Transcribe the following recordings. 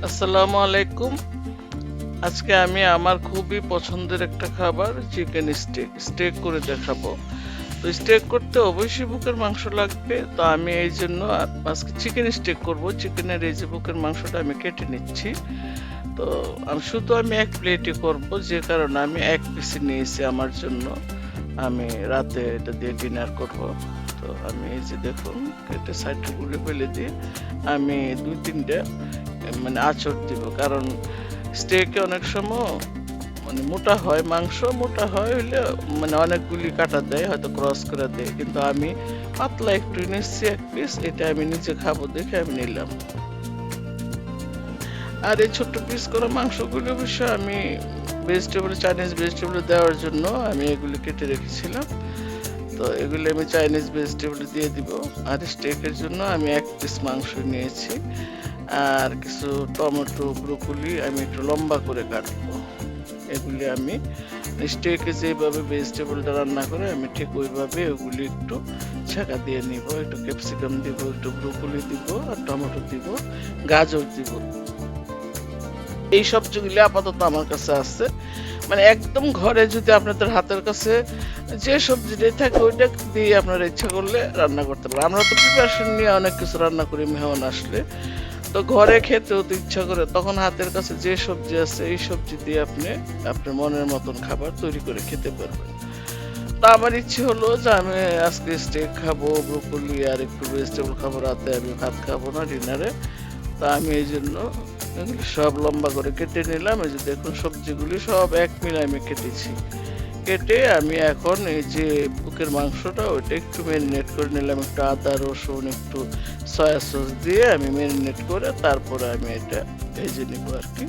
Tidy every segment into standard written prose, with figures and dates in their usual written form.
আসসালামু আলাইকুম। আজকে আমি আমার খুবই পছন্দের একটা খাবার চিকেন স্টেক করে দেখাবো। তো স্টেক করতে অবশ্যই বুকের মাংস লাগবে। তো আমি এই জন্য আজকে চিকেন স্টেক করব। চিকেনের এই যে বুকের মাংসটা আমি কেটে নিচ্ছি। তো আমি এক প্লেটে করব, যে কারণে আমি এক পিসে নিয়েছি আমার জন্য। আমি রাতে এটা দিয়ে ডিনার করব। তো আমি এই যে দেখুন কেটে সাইডে গুলো ফেলে দিয়ে আমি দুই তিনটে মানে আঁচড় দিব, কারণ স্টেকে অনেক সময় মোটা হয়, মাংস মোটা হয় হইলে অনেকগুলি কাটা দেয়, হয়তো ক্রস করে দেয়, কিন্তু আমি পাতলা একটু নিচ্ছি এক পিস। এটা আমি নিজে খাবো দেখে আমি নিলাম। আর এই ছোট্ট পিস করা মাংসগুলি অবশ্য আমি চাইনিজ ভেজিটেবল দেওয়ার জন্য আমি এগুলি কেটে রেখেছিলাম। তো এগুলি আমি চাইনিজ ভেজিটেবল দিয়ে দিব। আর স্টেকের জন্য আমি এক পিস মাংস নিয়েছি, আর কিছু টমেটো ব্রোকলি আমি একটু লম্বা করে কাটবো। এগুলি আমি স্টেকে যেভাবে ভেজিটেবলটা রান্না করে আমি ঠিক ওইভাবে ওগুলি একটু ছাঁকা দিয়ে নিব। একটু ক্যাপসিকাম দিব, একটু ব্রোকলি দিব, আর টমেটো দিব, গাজর দিব। এই সবজিগুলি আপাতত আমার কাছে আছে। একদম ঘরে যদি আপনাদের হাতের কাছে যে সবজিটাই থাকে ওইটা দিয়ে আপনারা ইচ্ছা করলে রান্না করতে পারেন। আমরা তো প্রিপারেশন নিয়ে অনেক কিছু রান্না করি মেহমান আসলে, তো ঘরে খেতেও তো ইচ্ছা করে, তখন হাতের কাছে যে সবজি আছে এই সবজি দিয়ে আপনি আপনার মনের মতন খাবার তৈরি করে খেতে পারবেন। তো আমার ইচ্ছে হলো যে আমি আজকে স্টেক খাবো, ব্রোকলি আর একটু ভেজিটেবল খাবো, রাতে আমি ভাত খাবো না ডিনারে। তো আমি এই জন্য এগুলি সব লম্বা করে কেটে নিলাম। এই যে দেখুন সবজিগুলি সব এক মিলে আমি কেটেছি। কেটে আমি এখন এই যে বুকের মাংসটা ওইটা একটু ম্যারিনেট করে নিলাম, একটু আদা রসুন একটু সয়া সস দিয়ে আমি ম্যারিনেট করে তারপরে আমি এটা ভেজে নিব আর কি।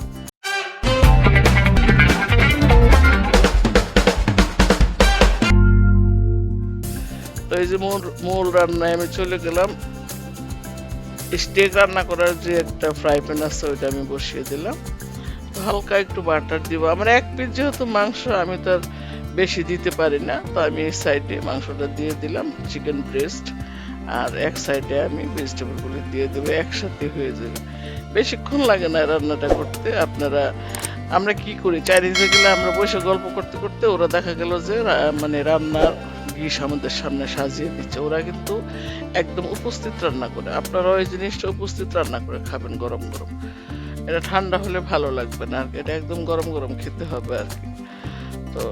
তো এই যে মূল রান্নায় আমি চলে গেলাম। স্টেক রান্না করার যে একটা ফ্রাই প্যান আছে ওইটা আমি বসিয়ে দিলাম। হালকা একটু বাটার দিব। আমার এক পিস যেহেতু মাংস আমি তো আর বেশি দিতে পারি না, তো আমি এই সাইডে মাংসটা দিয়ে দিলাম, চিকেন ব্রেস্ট, আর এক সাইডে আমি ভেজিটেবলগুলো দিয়ে দেবো, একসাথে হয়ে যাবে। বেশিক্ষণ লাগে না রান্নাটা করতে। আমরা কি করি, চাইনিজে গেলে আমরা বসে গল্প করতে করতে ওরা দেখা গেল যে রান্নার ডিশ আমাদের সামনে সাজিয়ে দিচ্ছে। ওরা কিন্তু একদম উপস্থিত রান্না করে। আপনারা ওই জিনিসটা উপস্থিত রান্না করে খাবেন গরম গরম। এটা ঠান্ডা হলে ভালো লাগবে না, এটা একদম গরম গরম খেতে হবে আর কি। তো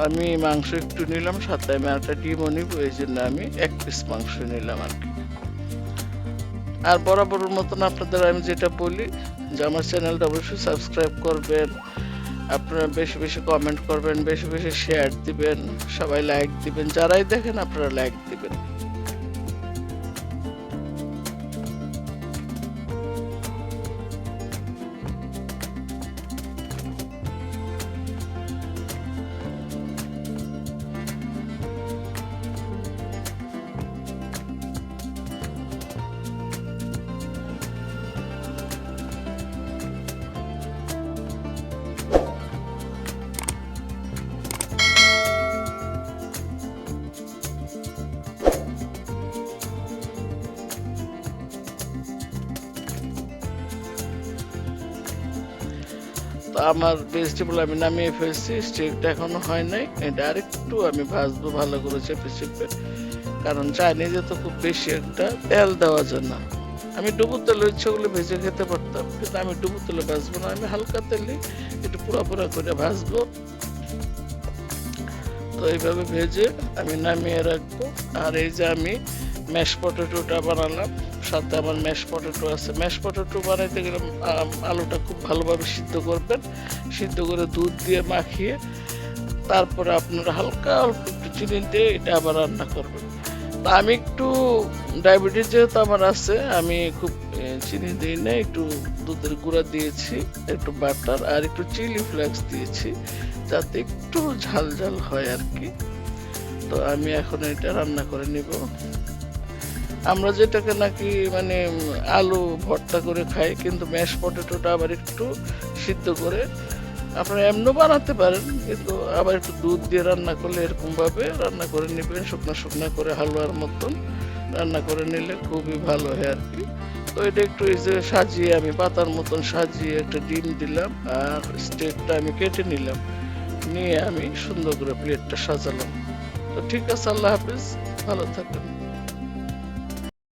আমি মাংস একটু নিলাম, সাথে আমি একটা ডিমও নিব, এই জন্য আমি এক পিস মাংস নিলাম আর কি। আর বরাবরের মতন আপনাদের আমি যেটা বলি যে আমার চ্যানেলটা অবশ্যই সাবস্ক্রাইব করবেন, আপনারা বেশি বেশি কমেন্ট করবেন, বেশি বেশি শেয়ার দিবেন, সবাই লাইক দিবেন, যারাই দেখেন আপনারা লাইক দিবেন। তো আমার ভেজিটেবল আমি নামিয়ে ফেলছি, স্টেকটা এখনো হয় নাই। এটা আরেকটু আমি ভাজবো ভালো করে চেপে চেপে, কারণ চাইনিজে তো খুব বেশি একটা তেল দেওয়া যায় না। আমি ডুবো তেলে ইচ্ছাগুলো ভেজে খেতে পারতাম, কিন্তু আমি ডুবো তেলে ভাজবো না, আমি হালকা তেলে একটু পুরা পুরা করে ভাজবো। তো এইভাবে ভেজে আমি নামিয়ে রাখবো। আর এই যে আমি ম্যাশ পটেটোটা বানালাম, সাথে আমার ম্যাশ পটেটো আছে। ম্যাশ পটেটো বানাইতে গেলে আলুটা খুব ভালোভাবে সিদ্ধ করবেন, সিদ্ধ করে দুধ দিয়ে মাখিয়ে তারপরে আপনারা হালকা অল্প একটু চিনি দিয়ে এটা আবার রান্না করবেন। তা আমি একটু ডায়াবেটিস যেহেতু আমার আছে, আমি খুব চিনি দিই না, একটু দুধের গুঁড়া দিয়েছি, একটু বাটার আর একটু চিলি ফ্লেক্স দিয়েছি, যাতে একটু ঝাল ঝাল হয় আর কি। তো আমি এখন এটা রান্না করে নিব। আমরা যেটাকে নাকি আলু ভর্তা করে খাই, কিন্তু ম্যাশ পটেটোটা আবার একটু সিদ্ধ করে আপনারা এমনও বানাতে পারেন, কিন্তু আবার একটু দুধ দিয়ে রান্না করলে এরকম ভাবে রান্না করে নেবেন, শুকনো শুকনো করে হালুয়ার মতন রান্না করে নিলে খুবই ভালো হয় আর কি। তো তো এটা একটু এই যে সাজিয়ে আমি পাতার মতন সাজিয়ে একটা ডিম দিলাম আর স্টেকটা আমি কেটে নিলাম, নিয়ে আমি সুন্দর করে প্লেটটা সাজালাম। তো ঠিক আছে, আল্লাহ হাফেজ, ভালো থাকেন।